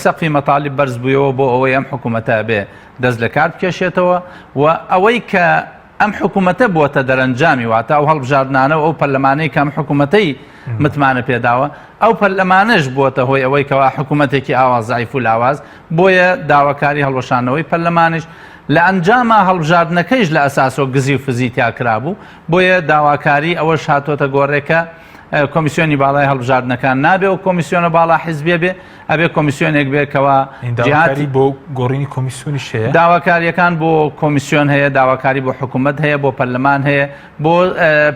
سەقفی مەطالیب بەرز بوویەوە بۆ ئەوەی ئەم حکوومەتە بێ دەست لە کار بکێشێتەوە و ئەوەی کە ئەم حکوومەتە بووەتە دەرەنجامی واتە ئەو هەڵبژاردنانە و ئەو پەرلەمانەی کە ئەم حکوومەتەی متمانە پێداوە ئەو پەرلەمانەش بووەتە هۆی ئەوەی کەوا حکوومەتێکی ئاواز زایف و لاواز بۆیە داواکاری هەڵوەشانەوەی پەرلەمانش لە ئەنجامە هەڵبژاردنەکەیش لە ئەساسۆ گزی و فزی تیاکرا بوو بۆیە داواکاری ئەوەش هاتۆتە گۆڕێکە کۆمیسیۆنی باڵای هەڵبژاردنەکان نابێ و کۆمیسیۆنە باڵا حیزبێ بێ ئەبێ کۆمیسیۆنێک بێکەوە جیهاتی بۆ گۆڕینی کۆمیسیۆنی شەیە داواکاریەکان بۆ کۆمیسیۆن هەیە داواکاری بۆ حکوومەت هەیە بۆ پەرلەمان هەیە بۆ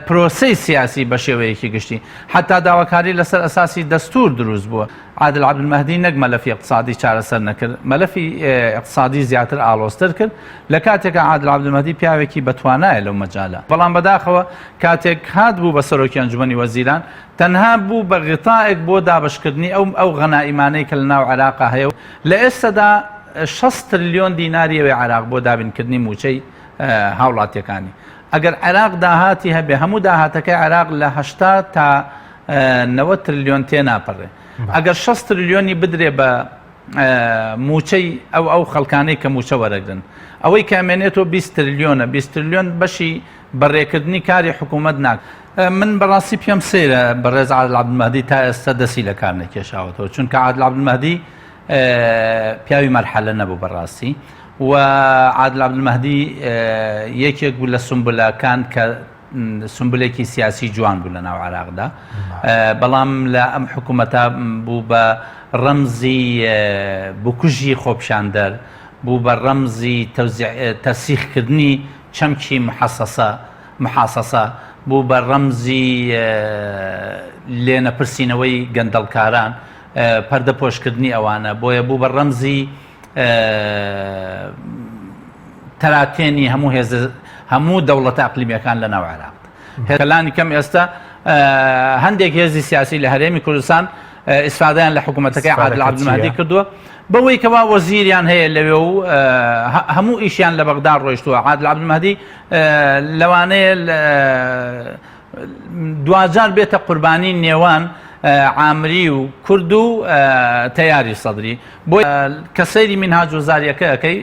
پرۆسەی سیاسی بە شێوەیەکی گشتی حتا داواکاری لەسەر ئەساسی دەستور دروست بووە عادل عەبدولمەهدی نەک مەلەفی اقتصادی چارەسەر نەکرد مەلەفی اقتصادی زیاتر ئاڵۆزتر کرد لە کاتێکە عادل عەبدولمەهدی پیاوێکی بەتوانایە لەو مەجالە بەڵام بەداخەوە کاتێک هات بوو بە سەرۆکی ئەنجومەنی وەزیران تەنها بوو بە غیتاءێک بۆ دابشکردنی ئەو غەنائیمانەی کە لەناو عێراقا هەیە لە ئێستادا 6 تریلیۆن دیناریەوەی عێراق بۆ دابینکردنی موچەی هاوڵاتیەکانی ئەگەر عێراق داهاتی هەبێ هەموو داهاتەکەی عێراق لە 80 تا 90 تریلیۆن تێناپەڕێ ئەگەر 6 تریلیۆنی بدرێ بە موچەی ئەو خەڵکانەی کە موچە وەرەگرن ئەوەی کامێنێتەوە 20 تریلیۆنە 20 تریلیۆن بەشی بەڕێکردنی کاری حکوومەت ناک من بەڕاستی پێم سەیرە بەڕێز عادل عەبدولمەهدی تا ئێستا دەستی لە کار نەکێشاوەتەوە چونکە عادل عەبدولمەهدی پیاوی مەرحەلە نەبوو بەڕاستی و عادل عەبدولمەهدی یەکێک بوو لە سومبولەکان کە سمبولێکی سیاسی جوان بوو لە ناو عێراقدا بەڵام لە ئەم حکوومەتە بوو بە ڕەمزی بکوژی خۆپیشاندەر بوو بە ڕەمزی تەسیخکردنی چەمکی محاسەسە بوو بە ڕەمزی لێنەپرسینەوەی گەندەڵکاران پەردەپۆشکردنی ئەوانە بۆیە بوو بە ڕەمزی تەراتێنی هەموو دەوڵەتە ئەقلیمیەکان لە ناو عێراق هێکەلانی کەم ئێستا هەندێک هێزی سیاسی لە هەرێمی کوردستان ئیسفادەیان لە حکوومەتەکەی عادل عەبدولمەهدی کردووە بەوەی کەوا وەزیریان هەیە لەوێ و هەموو ئیشیان لە بەغداد ڕۆیشتووە عادل عەبدولمەهدی لەوانەیە 2000 بێتە قوربانی نێوان عامری و کورد و تەیاری سەدری بۆ کە سەیری منهاج وەزاریەکە ئەەکەی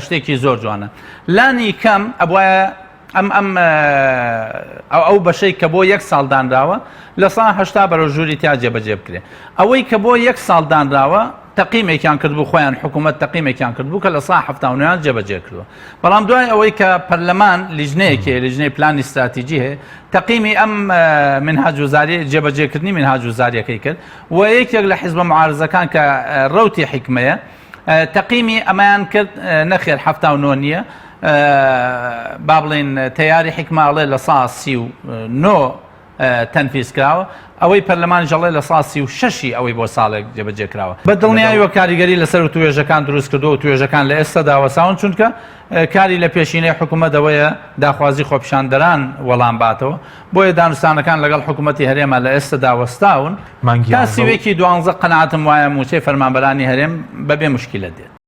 شتێکی زۆر جوانە لانی کەم ئەبوایە ئەو بەشەی کە بۆ 1 ساڵ دانراوە لە ساڵ 80 بەرەو ژووری تیا جێبەجێ بکرێ ئەوەی کە بۆ 1 ساڵ دانراوە تەقیمێکیان کردبوو خۆیان حکوومەت تەقیمێکیان کردبوو کە لە ساڵ 79 جێبەجێ کردووە بەڵام دوای ئەوەی کە پەرلەمان لیژنەیەکی پلانی استراتیجی هەیە تەقیمی ئەم منهاج وەزاری جێبەجێکردنی منهاج وەزاریەکەی کرد و یەکێک لە حیزبە معارزەکان کە ڕەوتی حیکمەیە تەقیمی ئەمایان کرد نەخێر 79 نییە با بڵێن تەیاری حیکماڵێ لە ساڵ 39 تەنفیز کراوە ئەوەی پەرلەمان ژەڵێ لە ساڵ 36 ئەوەی بۆ ساڵێک جێبەجێ کراوە بە دڵنیاییوە کاریگەری لەسەر توێژەکان دروست کردو و توێژەکان لە ئێستا داوەساون چونکە کاری لە پێشینەی حکوومەت ئەوەیە داخوازی خۆپیشاندەران وەڵام باتەوە بۆیە دانوستانەکان لەگەڵ حکوومەتی هەرێمە لە ئێستا داوەستاون تا سیوێکی 12 قەناعەتم وایە موچەی فەرمانبەرانی هەرێم بەبێ موشکیلە دێت